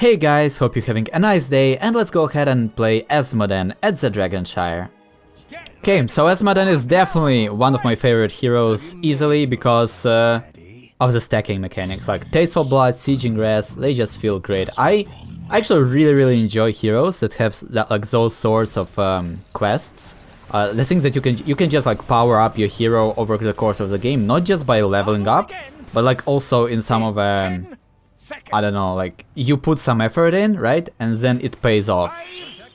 Hey guys, hope you're having a nice day, and let's go ahead and play Azmodan at the Dragonshire. Okay, so Azmodan is definitely one of my favorite heroes, easily, because of the stacking mechanics. Like Taste for Blood, Sieging Grass, they just feel great. I actually really enjoy heroes that have like those sorts of quests. The things that you can just like power up your hero over the course of the game, not just by leveling up, but like also in some of I don't know, like you put some effort in, right? And then it pays off.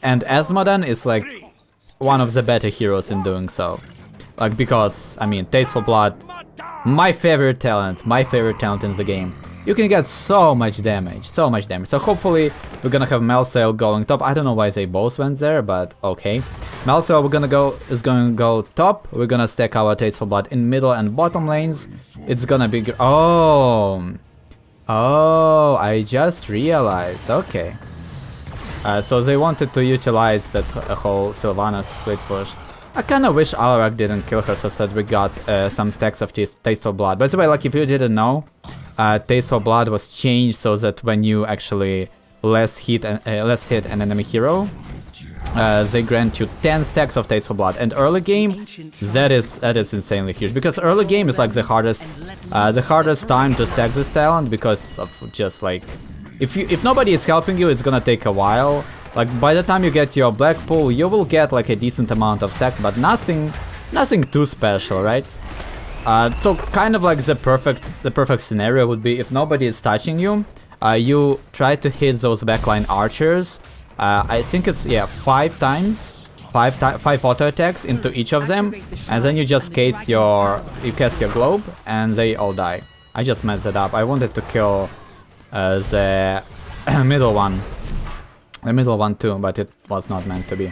And Azmodan is like one of the better heroes in doing so. Like because, I mean, Taste for Blood, my favorite talent in the game. You can get so much damage. So hopefully we're gonna have Melsail going top. I don't know why they both went there, but okay. Melsail is gonna go top. We're gonna stack our Taste for Blood in middle and bottom lanes. It's gonna be Oh, I just realized. Okay. So they wanted to utilize that whole Sylvanas split push. I kinda wish Alarak didn't kill her so that we got some stacks of Taste for Blood. By the way, like if you didn't know, Taste for Blood was changed so that when you actually less hit an enemy hero, they grant you 10 stacks of Taste for Blood. And early game, that is insanely huge, because early game is like the hardest time to stack this talent, because of just like if nobody is helping you, it's gonna take a while. Like by the time you get your black pool, you will get like a decent amount of stacks, but nothing too special, right? So kind of like the perfect scenario would be if nobody is touching you, you try to hit those backline archers. I think it's 5 auto attacks into each of them, and then you just cast your globe, and they all die. I just messed it up. I wanted to kill the middle one too, but it was not meant to be.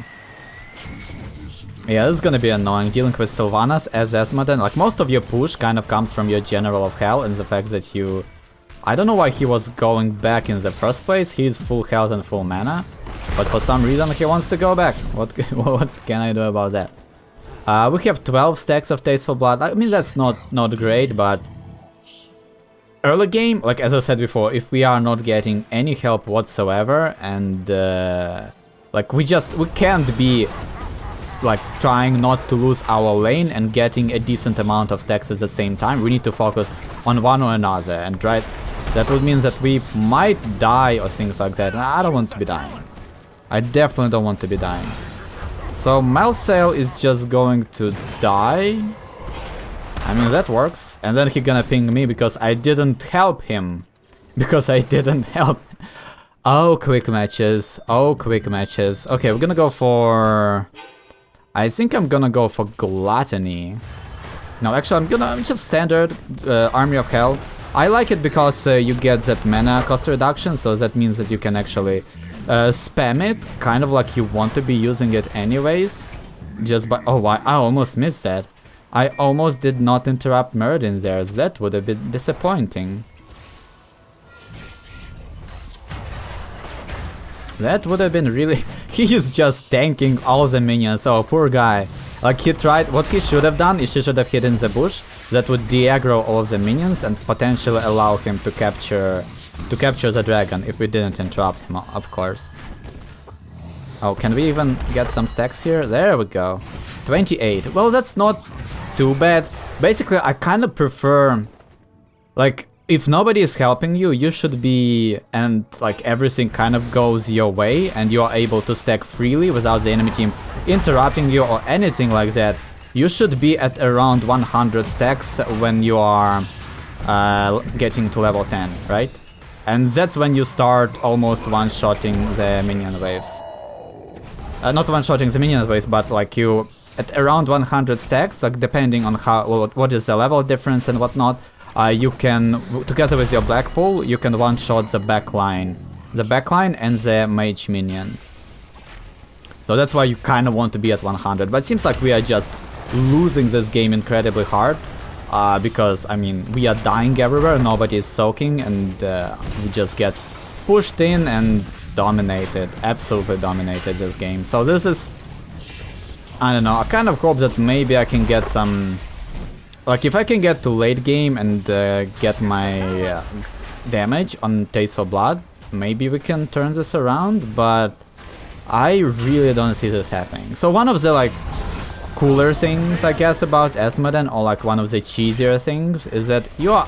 Yeah, this is gonna be annoying dealing with Sylvanas as Azmodan. Like most of your push kind of comes from your General of Hell, and the fact that I don't know why he was going back in the first place. He's full health and full mana, but for some reason he wants to go back. What can I do about that? We have 12 stacks of Taste for Blood. I mean, that's not great, but early game, like as I said before, if we are not getting any help whatsoever, and like we can't be like trying not to lose our lane and getting a decent amount of stacks at the same time. We need to focus on one or another, and that would mean that we might die or things like that. And I don't want to be dying. I definitely don't want to be dying. So Melsail is just going to die. I mean, that works. And then he's gonna ping me because I didn't help him. Oh, quick matches. Okay, we're gonna go for... I think I'm gonna go for Gluttony. No, actually, I'm just standard Army of Hell. I like it because you get that mana cost reduction, so that means that you can actually spam it, kind of like you want to be using it anyways. Just by... Oh, I almost missed that. I almost did not interrupt Merdin there. That would have been disappointing. That would have been really... He is just tanking all the minions. Oh, poor guy. Like he tried... What he should have done is he should have hidden the bush. That would de-aggro all of the minions and potentially allow him to capture the dragon if we didn't interrupt him, of course. Oh, can we even get some stacks here? There we go. 28. Well, that's not too bad. Basically, I kind of prefer... Like, if nobody is helping you, you should be... And, like, everything kind of goes your way and you are able to stack freely without the enemy team interrupting you or anything like that. You should be at around 100 stacks when you are getting to level 10, right? And that's when you start almost one-shotting the minion waves. Not one-shotting the minion waves, but like you... At around 100 stacks, like depending on what is the level difference and whatnot, you can, together with your black pool, you can one-shot the backline and the mage minion. So that's why you kind of want to be at 100. But it seems like we are just losing this game incredibly hard, because I mean we are dying everywhere, nobody is soaking, and we just get pushed in and dominated, absolutely dominated this game. So this is, I don't know, I kind of hope that maybe I can get some... Like, if I can get to late game and get my damage on Taste for Blood, maybe we can turn this around, but I really don't see this happening. So one of the like cooler things, I guess, about Azmodan, or like one of the cheesier things, is that you are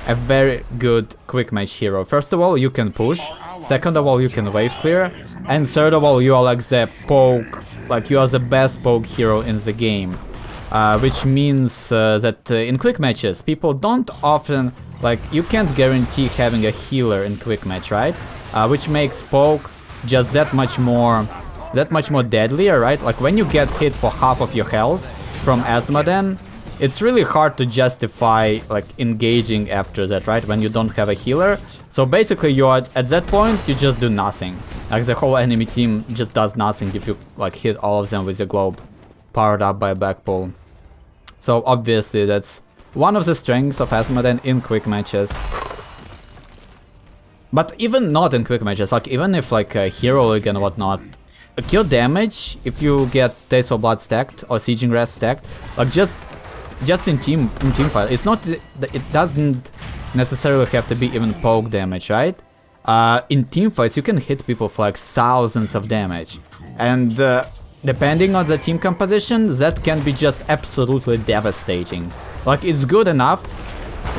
a very good quick match hero. First of all, you can push. Second of all, you can wave clear. And third of all, you are like the poke, like you are the best poke hero in the game. Which means that in quick matches, people don't often, like, you can't guarantee having a healer in quick match, right? Which makes poke just that much more deadlier, right? Like when you get hit for half of your health from Azmodan, it's really hard to justify like engaging after that, right? When you don't have a healer. So basically you are at that point, you just do nothing. Like the whole enemy team just does nothing if you like hit all of them with the globe powered up by Blackpool. So obviously that's one of the strengths of Azmodan in quick matches. But even not in quick matches, like even if like a hero league and whatnot, kill damage, if you get Taste for Blood stacked or Sieging Rest stacked, like just in team fight, it's not, it doesn't necessarily have to be even poke damage, right? In team fights you can hit people for like thousands of damage, and depending on the team composition, that can be just absolutely devastating. Like it's good enough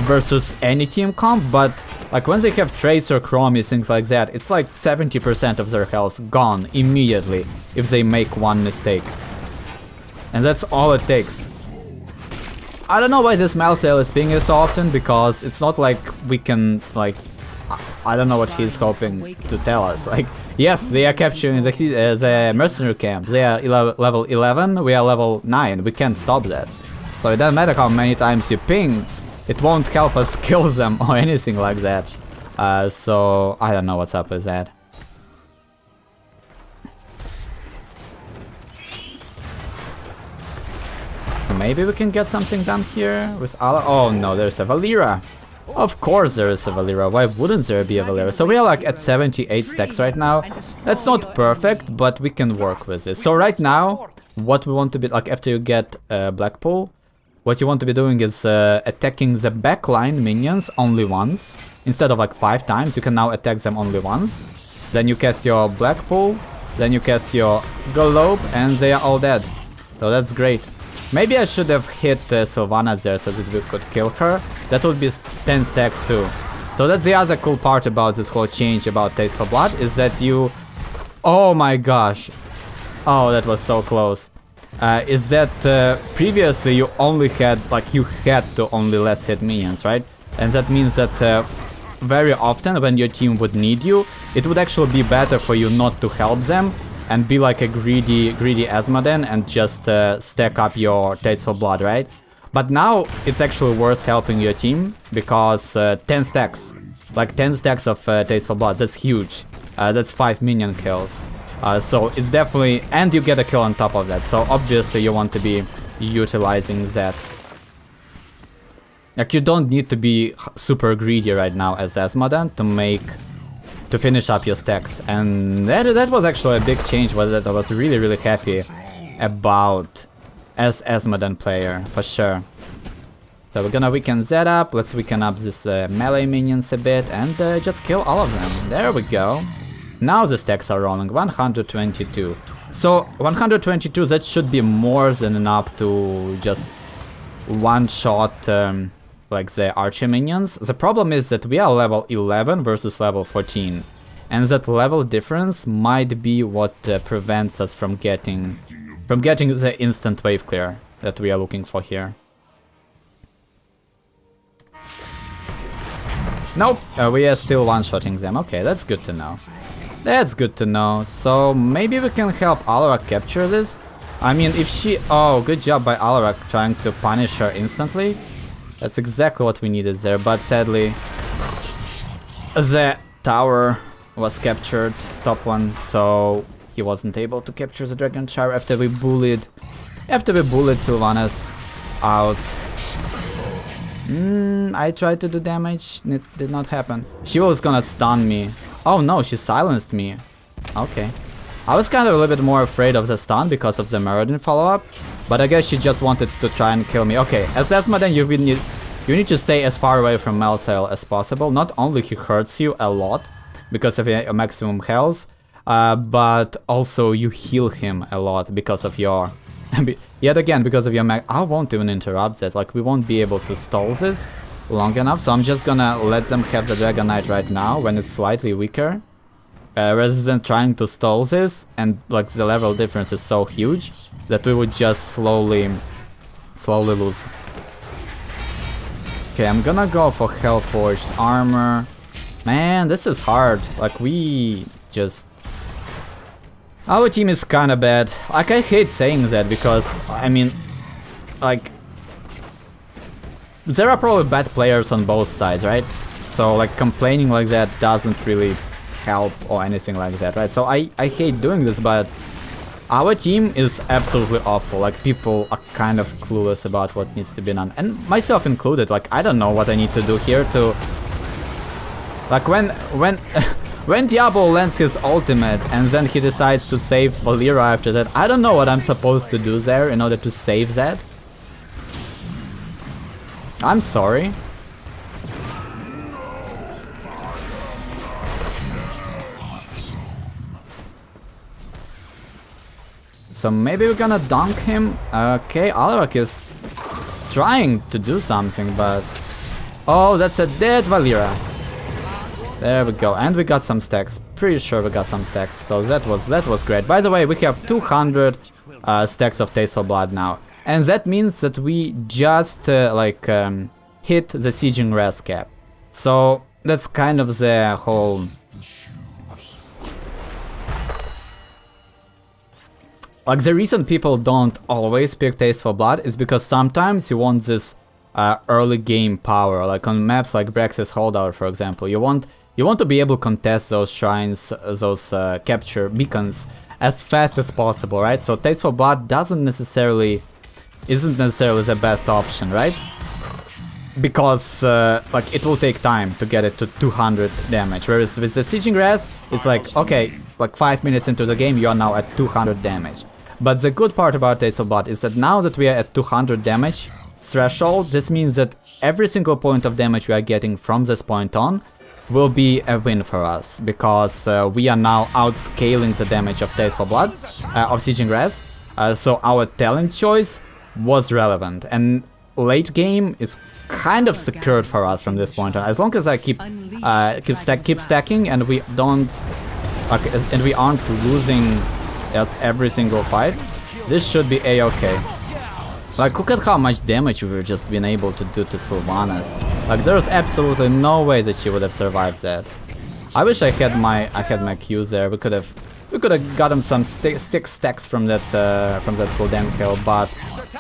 versus any team comp, but like when they have Tracer, Chromie, things like that, it's like 70% of their health gone immediately if they make one mistake. And that's all it takes. I don't know why this Malsail is pinging so often, because it's not like we can, like, I don't know what he's hoping to tell us. Like, yes, they are capturing the mercenary camp. They are level 11, we are level 9, we can't stop that. So it doesn't matter how many times you ping, it won't help us kill them or anything like that. So I don't know what's up with that. Maybe we can get something done here with Ala. Oh no, there's a Valera. Of course there is a Valera. Why wouldn't there be a Valera? So we are like at 78 stacks right now. That's not perfect, but we can work with it. So right now, what we want to be like after you get Blackpool, what you want to be doing is attacking the backline minions only once. Instead of like 5 times, you can now attack them only once. Then you cast your Blackpool, then you cast your Globe, and they are all dead. So that's great. Maybe I should have hit Sylvana there so that we could kill her. That would be 10 stacks too. So that's the other cool part about this whole change about Taste for Blood, is that you... Oh my gosh. Oh, that was so close. Is that previously you only had, like, you had to only less hit minions, right? And that means that very often when your team would need you, it would actually be better for you not to help them and be like a greedy Azmodan and just stack up your Taste for Blood, right? But now it's actually worth helping your team, because 10 stacks, like 10 stacks of Taste for Blood, that's huge. That's 5 minion kills. So it's definitely, and you get a kill on top of that, so obviously you want to be utilizing that. Like you don't need to be super greedy right now as Azmodan to finish up your stacks, and that was actually a big change that I was really happy about as Azmodan player, for sure. So we're gonna weaken that up, let's weaken up this melee minions a bit, and just kill all of them. There we go. Now the stacks are rolling, 122. So 122, that should be more than enough to just one-shot like the archer minions. The problem is that we are level 11 versus level 14. And that level difference might be what prevents us from getting the instant wave clear that we are looking for here. Nope, we are still one-shotting them. Okay, that's good to know. That's good to know. So maybe we can help Alarak capture this. I mean, if she... Oh, good job by Alarak trying to punish her instantly. That's exactly what we needed there, but sadly the tower was captured, top one, so he wasn't able to capture the Dragon Shower after we bullied Sylvanas out. I tried to do damage, it did not happen. She was gonna stun me. Oh no, she silenced me. Okay. I was kind of a little bit more afraid of the stun because of the Meriden follow-up, but I guess she just wanted to try and kill me. Okay, as Azmodan, you need to stay as far away from Malsail as possible. Not only he hurts you a lot, because of your maximum health, but also you heal him a lot because of your... Yet again, because of your I won't even interrupt that, like we won't be able to stall this long enough, so I'm just gonna let them have the Dragon Knight right now when it's slightly weaker. Rather than trying to stall this, and like the level difference is so huge that we would just slowly lose. Okay, I'm gonna go for Hellforged Armor. Man, this is hard. Like we just... Our team is kinda bad. Like I hate saying that because, I mean, like... There are probably bad players on both sides, right? So like complaining like that doesn't really help or anything like that, right? So I hate doing this, but our team is absolutely awful. Like people are kind of clueless about what needs to be done, and myself included. Like I don't know what I need to do here to... Like when when Diablo lands his ultimate and then he decides to save Valeera after that, I don't know what I'm supposed to do there in order to save that. I'm sorry. So maybe we're gonna dunk him. Okay, Alarak is trying to do something, but... Oh, that's a dead Valeera. There we go, and we got some stacks. Pretty sure we got some stacks, so that was great. By the way, we have 200 stacks of Taste for Blood now. And that means that we just hit the Sieging Res cap. So that's kind of the whole... Like the reason people don't always pick Taste for Blood is because sometimes you want this early game power, like on maps like Brex's Holdout, for example. You want to be able to contest those shrines, those capture beacons as fast as possible, right? So Taste for Blood isn't necessarily the best option, right? Because like it will take time to get it to 200 damage, whereas with the Sieging Res, it's like, okay, like 5 minutes into the game, you are now at 200 damage. But the good part about Taste of Blood is that now that we are at 200 damage threshold, this means that every single point of damage we are getting from this point on will be a win for us, because we are now outscaling the damage of Taste for Blood, of Sieging Res, so our talent choice was relevant, and late game is kind of secured for us from this point on. As long as I keep stacking and we don't... and we aren't losing every single fight, this should be a-okay. Like, look at how much damage we've just been able to do to Sylvanas. Like, there's absolutely no way that she would have survived that. I wish I had my Qs there. We could have gotten some 6 stacks from that cooldown kill, but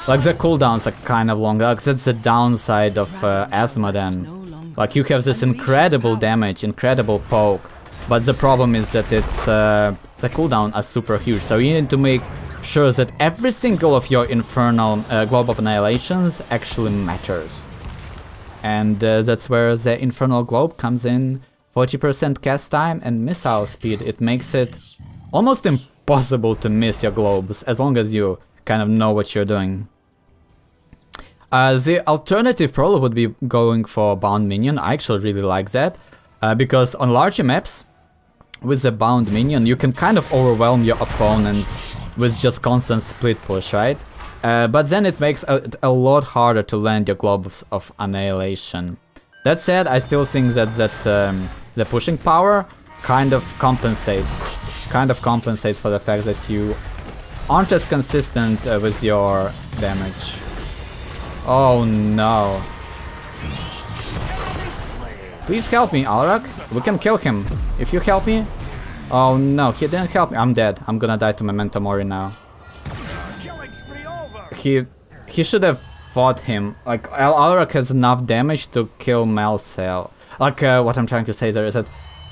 like the cooldowns are kind of long. Like, that's the downside of Azmodan. Like, you have this incredible damage, incredible poke, but the problem is that it's the cooldown are super huge, so you need to make sure that every single of your Infernal Globe of Annihilations actually matters. And that's where the Infernal Globe comes in. 40% cast time and missile speed. It makes it almost impossible to miss your globes, as long as you kind of know what you're doing. The alternative probably would be going for Bound Minion. I actually really like that, because on larger maps, with the Bound Minion, you can kind of overwhelm your opponents with just constant split push, right? But then it makes it a lot harder to land your globes of annihilation. That said, I still think that the pushing power kind of compensates for the fact that you aren't as consistent with your damage. Oh no. Please help me, Alarak. We can kill him. If you help me. Oh no, he didn't help me. I'm dead. I'm gonna die to Memento Mori now. He should have fought him. Like, Alarak has enough damage to kill Malsail. Like, what I'm trying to say there is that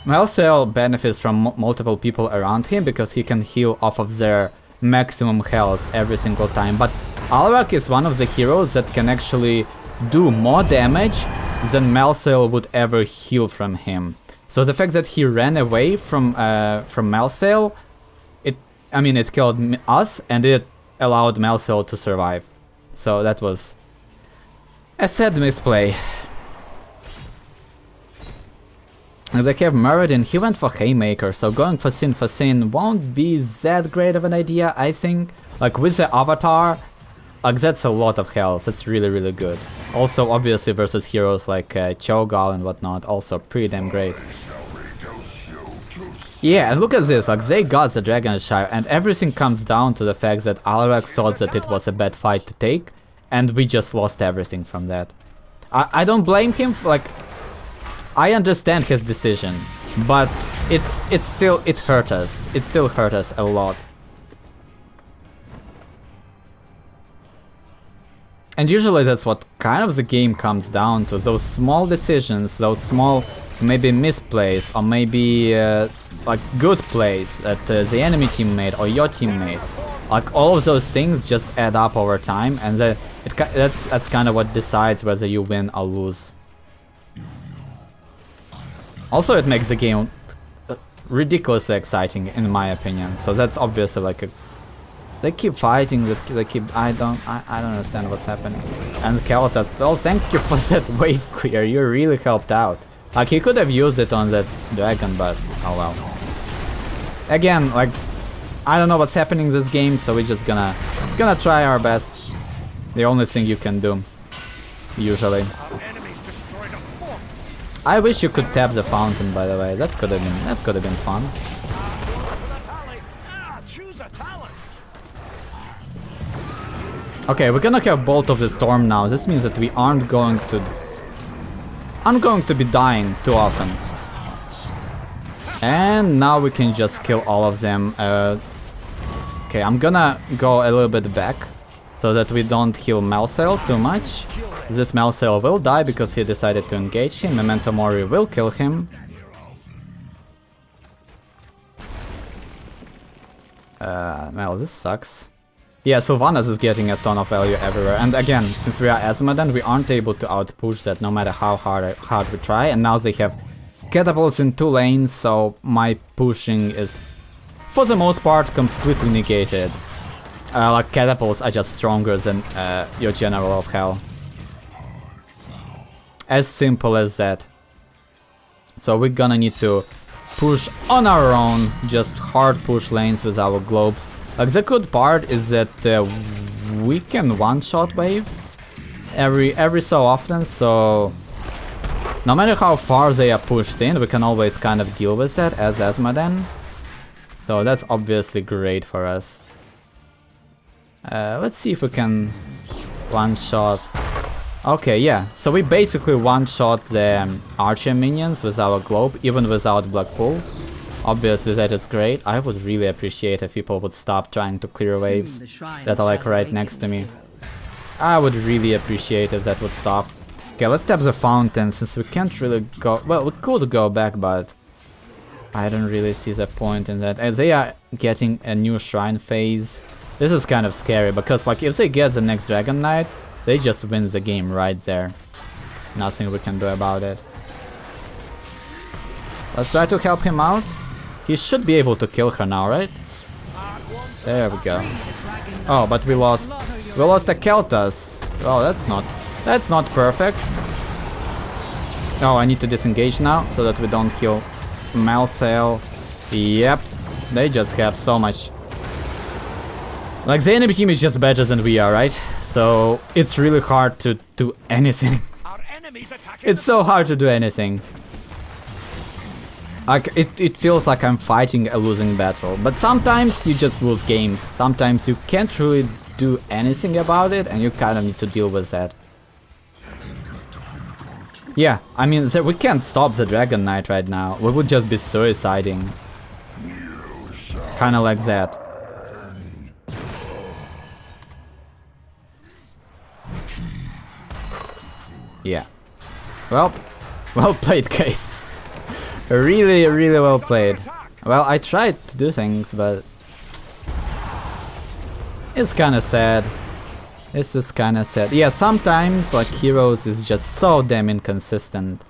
Malsail benefits from multiple people around him because he can heal off of their maximum health every single time. But Alarak is one of the heroes that can actually do more damage than Malsail would ever heal from him. So the fact that he ran away from Malsail, it killed us and it allowed Malsail to survive. So that was a sad misplay. They have Muradin, he went for Haymaker, so going for Sin won't be that great of an idea, I think. Like with the Avatar, like that's a lot of health, that's really good. Also obviously versus heroes like Cho'Gall and whatnot, also pretty damn great. Yeah, and look at this, like they got the Dragonshire and everything comes down to the fact that Alarak thought that it was a bad fight to take and we just lost everything from that. I don't blame him for, like, I understand his decision, but it hurt us. It still hurt us a lot. And usually that's what kind of the game comes down to, those small decisions, those small maybe misplays or maybe like good plays that the enemy team made or your team made. Like all of those things just add up over time, and that's kind of what decides whether you win or lose. Also, it makes the game ridiculously exciting, in my opinion. So that's obviously like a. They keep fighting. They keep. I don't understand what's happening. And Kalatas, well, thank you for that wave clear. You really helped out. Like he could have used it on that dragon, but oh well. Again, like I don't know what's happening in this game, so we're just gonna try our best. The only thing you can do, usually. I wish you could tap the fountain, by the way. That could have been fun. Okay, we're gonna have Bolt of the Storm now. This means that we aren't going to be dying too often. And now we can just kill all of them. Okay, I'm gonna go a little bit back so that we don't heal Malsail too much. This Malsail will die because he decided to engage him. Memento Mori will kill him. Well, this sucks. Yeah, Sylvanas is getting a ton of value everywhere. And again, since we are Azmodan, we aren't able to outpush that no matter how hard we try. And now they have catapults in 2 lanes, so my pushing is, for the most part, completely negated. Like catapults are just stronger than your General of Hell. As simple as that. So we're gonna need to push on our own, just hard push lanes with our globes. Like the good part is that we can one-shot waves every so often, so no matter how far they are pushed in, we can always kind of deal with that as Azmodan. So that's obviously great for us. Let's see if we can one-shot. Okay, yeah, so we basically one-shot the archer minions with our globe, even without Blackpool. Obviously that is great. I would really appreciate if people would stop trying to clear waves that are like right next to me. I would really appreciate if that would stop. Okay, let's tap the fountain since we can't really go... Well, we could go back, but I don't really see the point in that. And they are getting a new shrine phase. This is kind of scary because like if they get the next Dragon Knight, they just win the game right there. Nothing we can do about it. Let's try to help him out. He should be able to kill her now, right? There we go. Oh, but we lost the Keltas. Oh, that's not perfect. Oh, I need to disengage now so that we don't kill Malsail. Yep, they just have so much. Like the enemy team is just better than we are, right? So it's really hard to do anything. It's so hard to do anything. Like it feels like I'm fighting a losing battle, but sometimes you just lose games. Sometimes you can't really do anything about it, and you kind of need to deal with that. Yeah, I mean, we can't stop the Dragon Knight right now. We would just be suiciding. Kind of like that. Yeah. Well played, Case. Really well played. Well, I tried to do things, but it's kind of sad. It's just kind of sad. Yeah, sometimes like Heroes is just so damn inconsistent.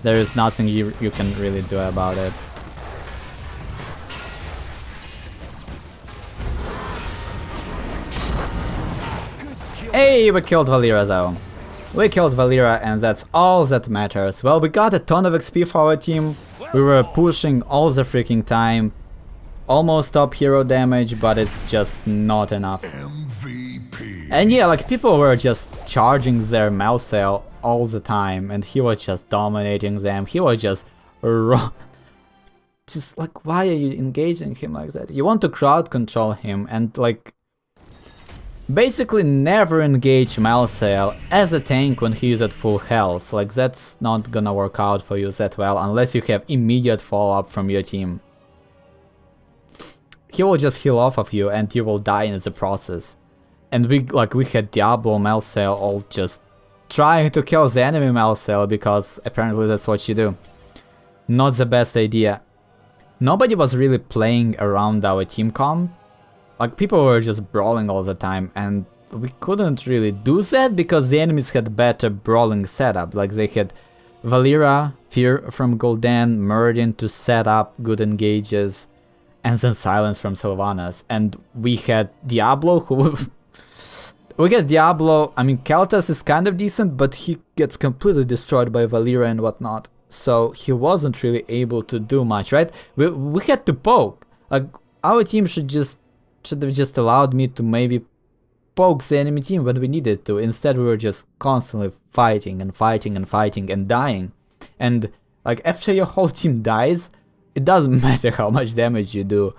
There is nothing you can really do about it. Hey, we killed Valera though. We killed Valera and that's all that matters. Well, we got a ton of XP for our team. We were pushing all the freaking time, almost top hero damage, but it's just not enough. MVP. And yeah, like people were just charging their Malsail all the time, and he was just dominating them. He was just just like, why are you engaging him like that? You want to crowd control him and like basically never engage Malsail as a tank when he is at full health. Like that's not gonna work out for you that well unless you have immediate follow-up from your team. He will just heal off of you and you will die in the process. And we had Diablo Malsail all just trying to kill the enemy Malsail because apparently that's what you do. Not the best idea. Nobody was really playing around our team comp. Like people were just brawling all the time and we couldn't really do that because the enemies had better brawling setup. Like they had Valera, Fear from Gul'dan, Muradin to set up good engages, and then Silence from Sylvanas. And we had Diablo who... we get Diablo, I mean Keltas is kind of decent, but he gets completely destroyed by Valera and whatnot. So he wasn't really able to do much, right? We had to poke. Like our team should have just allowed me to maybe poke the enemy team when we needed to. Instead we were just constantly fighting and fighting and fighting and dying. And like after your whole team dies, it doesn't matter how much damage you do,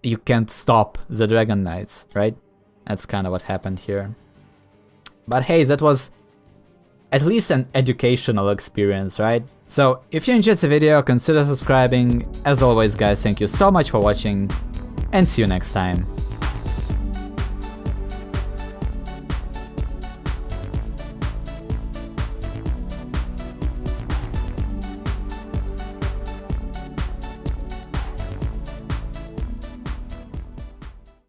you can't stop the Dragon Knights, right? That's kind of what happened here. But hey, that was at least an educational experience, right? So if you enjoyed the video, consider subscribing. As always guys, thank you so much for watching and see you next time.